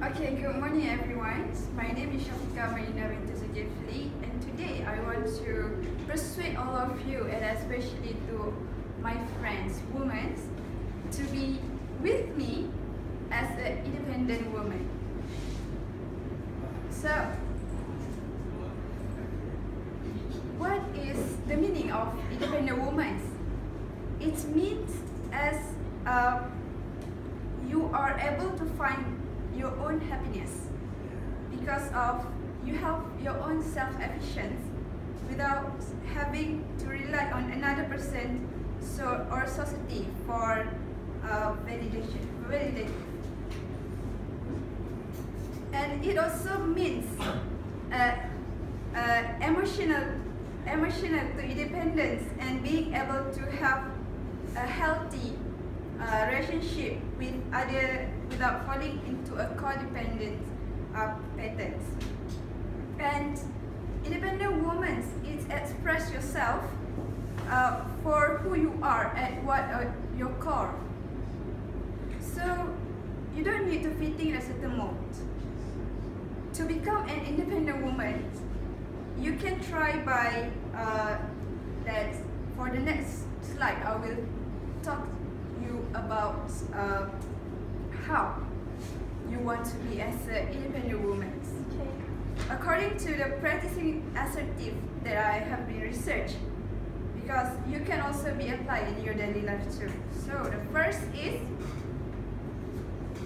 Okay, good morning everyone. My name is SYAFIQAH BINTI ZULKIFLI, and today I want to persuade all of you, and especially to my friends, women, to be with me as an independent woman. So, what is the meaning of independent woman? It means as you are able to find your own happiness because of you have your own self-efficiency without having to rely on another person or society for validation. And it also means emotional to independence and being able to have a healthy relationship with other without falling into a codependent patterns. And independent woman is express yourself for who you are and what are your core. So you don't need to fit in a certain mold. To become an independent woman, you can try by that. For the next slide, I will talk you about how you want to be as an independent woman. Okay. According to the practicing assertive that I have been researched, because you can also be applied in your daily life too. So the first is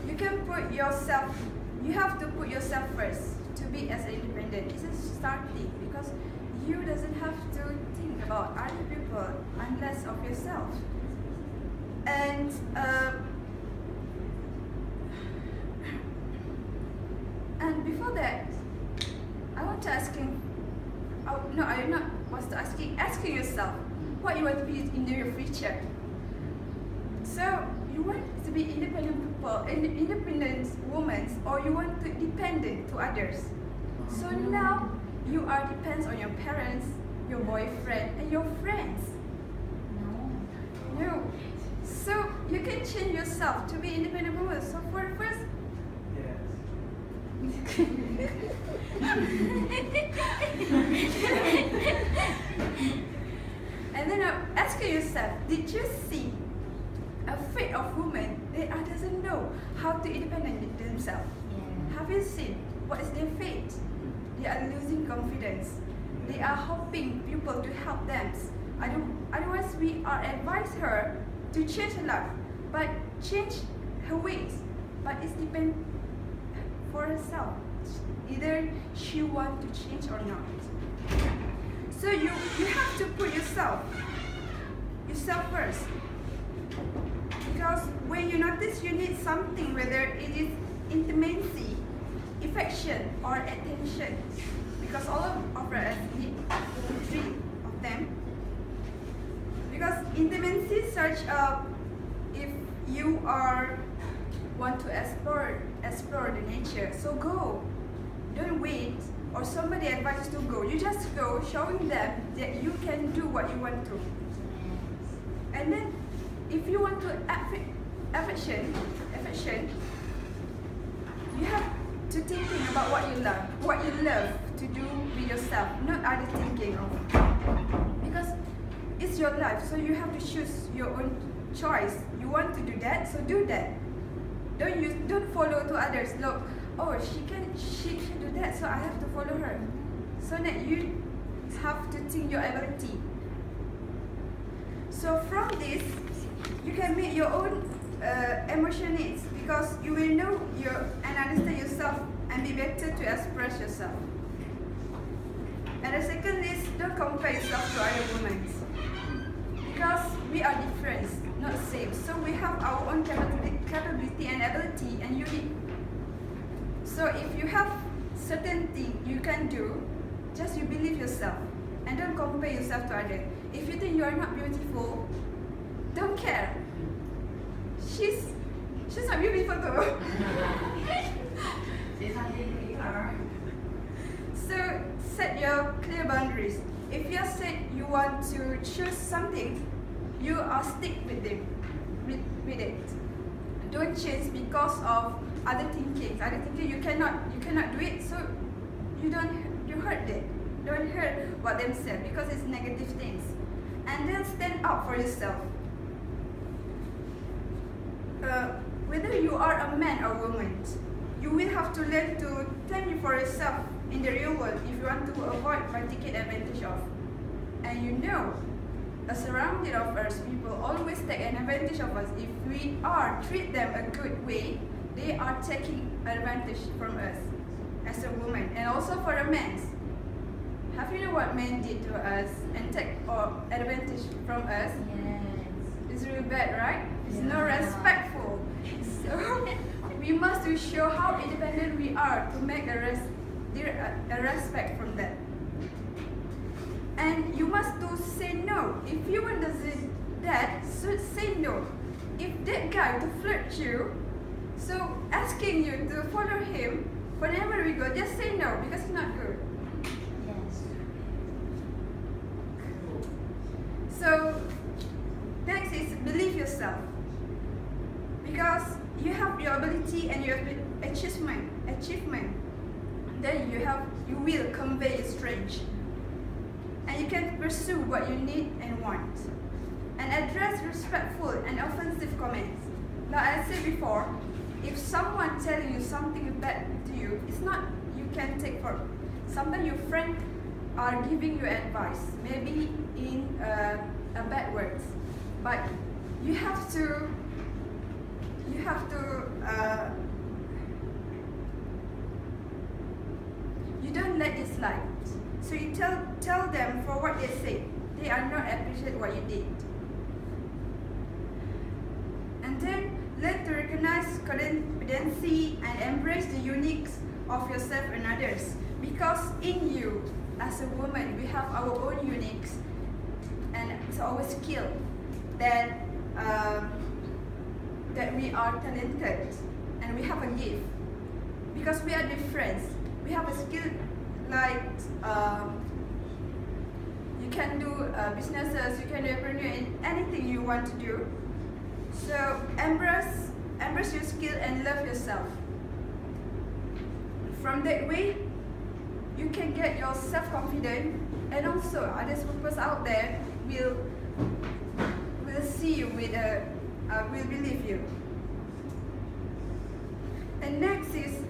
you have to put yourself first to be as an independent. This is starting because you doesn't have to think about other people unless of yourself. And before that, I want to asking yourself what you want to be in your future. So you want to be independent people, independent women, or you want to dependent to others. So now you are depends on your parents, your boyfriend, and your friends. No. So you can change yourself to be independent woman. So for first, and then asking yourself, did you see a fate of women that doesn't know how to independent themselves? Yeah. Have you seen what is their fate? They are losing confidence. They are hoping people to help them. Otherwise, we are advise her to change her life, but change her ways. But it's depend for herself. Either she want to change or not. So you have to put yourself first. Because when you notice you need something, whether it is intimacy, affection, or attention, because all of us need three of them. Because intimacy such if you want to explore the nature, so go. Don't wait or somebody advises to go. You just go, showing them that you can do what you want to. And then if you want to affection, you have to thinking about what you love to do with yourself, not other thinking of. Because it's your life, so you have to choose your own choice. You want to do that, so do that. Don't follow to others. Look, oh, she can do that, so I have to follow her. So that you have to think your ability. So from this, you can make your own emotion needs, because you will know and understand yourself and be better to express yourself. And the second is, don't compare yourself to other women, because we are different, not same. So we have our own capability and ability and unique. So if you have certain thing you can do, just you believe yourself and don't compare yourself to others. If you think you are not beautiful, don't care. She's not beautiful too. So set your clear boundaries. If you said you want to choose something, you are stick with it. don't change because of other thinking. Other thinking you cannot do it, so you hurt them. Don't hurt what them said because it's negative things. And then stand up for yourself. Whether you are a man or woman, you will have to learn to think for yourself in the real world if you want to avoid taking advantage of. And you know, a surrounding of us, people always take an advantage of us. If we treat them a good way, they are taking advantage from us as a woman. And also for the men. Have you know what men did to us and take advantage from us? Yes. It's really bad, right? It's not respectful. So we must show how independent we are to make a respect from that. And you must say no. If you want to say that, so say no. If that guy will flirt you, so asking you to follow him whenever we go, just say no because it's not good. Yes. So next is believe yourself. Because you have your ability and your achievement, then you will convey your strength. And you can pursue what you need and want. And address respectful and offensive comments. Like I said before, if someone telling you something bad to you, it's not you can take for. Sometimes your friends are giving you advice, maybe in a bad words, but you have to you don't let it slide. So you tell them for what they say. They are not appreciate what you did. And then learn to recognize competency and embrace the uniqueness of yourself and others. Because in you, as a woman, we have our own uniqueness and it's our skill that we are talented and we have a gift. Because we are different. We have a skill like you can do businesses, you can do anything you want to do. So embrace your skill and love yourself. From that way, you can get your self-confidence, and also others people out there will see you will believe you. And next is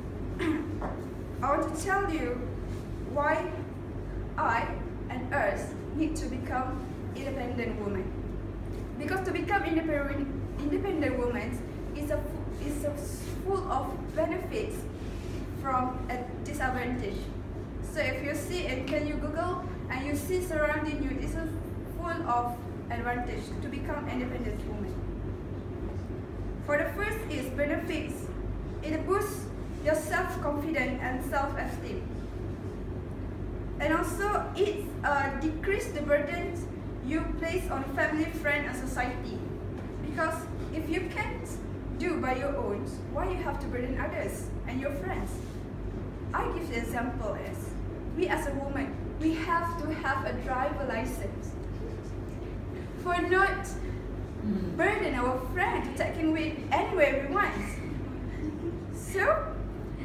I want to tell you why I and us need to become independent women. Because to become independent women is full of benefits from a disadvantage. So if you see and can you Google and you see surrounding you, it's full of advantage to become independent woman. For the first is benefits. It boosts your self-confidence and self-esteem. And also it decreases the burdens you place on family, friend and society. Because if you can't do by your own, why you have to burden others and your friends? I give the example as, we as a woman, we have to have a driver license. For not burden our friend to take him with anywhere we want. So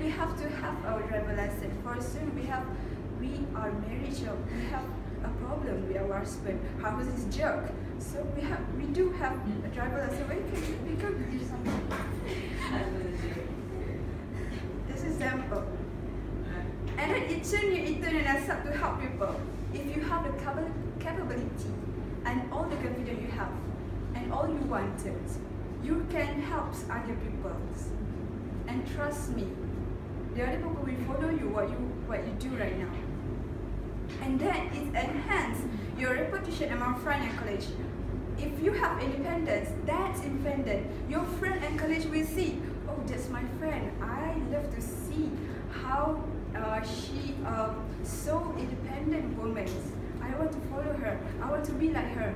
we have to have our driver license. For soon we are married, so we have a problem with our husband. How is this joke? So we do have a driver license. We can do something. This is example. And then it turn yourself to help people. If you have the capability and all the confidence you have and all you wanted, you can help other people. And trust me, the other people will follow you what you do right now. And then it enhances your reputation among friends and colleagues. If you have independence, that's independent. Your friend and colleagues will see, oh, that's my friend. I love to see how she so independent woman. I want to follow her. I want to be like her.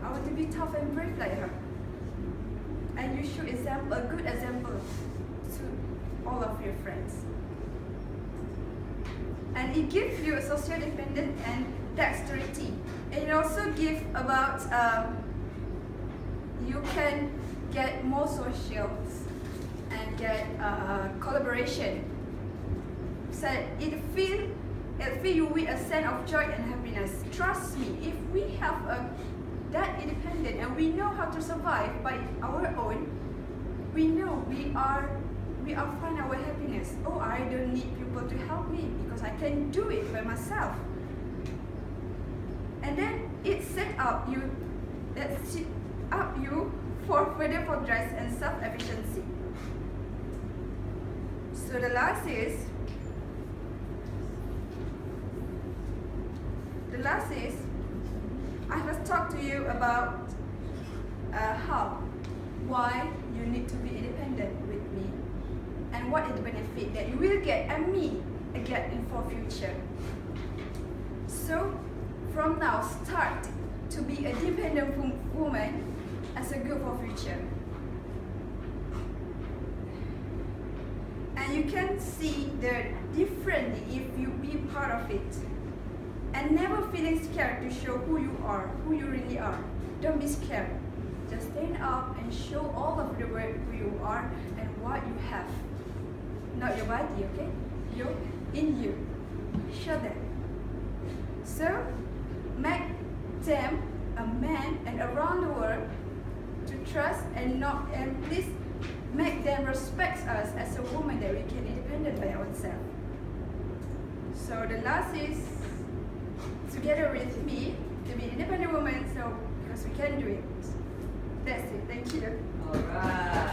I want to be tough and brave like her. And you show a good example to all of your friends. And it gives you a social dependence and dexterity. And it also gives about you can get more socials and get collaboration. So it fill you with a sense of joy and happiness. Trust me, if we have that independent and we know how to survive by our own, we know we are find our happiness. Oh, I don't need people to help me because I can do it by myself. And then it set up you for further progress and self-efficiency. So the last is I have talked to you about why you need to be independent with me, and what is the benefit that you will get and me get in for future. So from now, start to be a dependent woman as a good for future. And you can see the differently if you be part of it. And never feeling scared to show who you are, who you really are. Don't be scared. Just stand up and show all of the world who you are and what you have. Not your body, okay? You, in you. Show them. So, make them a man and around the world to trust and please make them respect us as a woman that we can be independent by ourselves. So the last is together with me to be independent woman, so because we can do it. That's it. Thank you. Alright.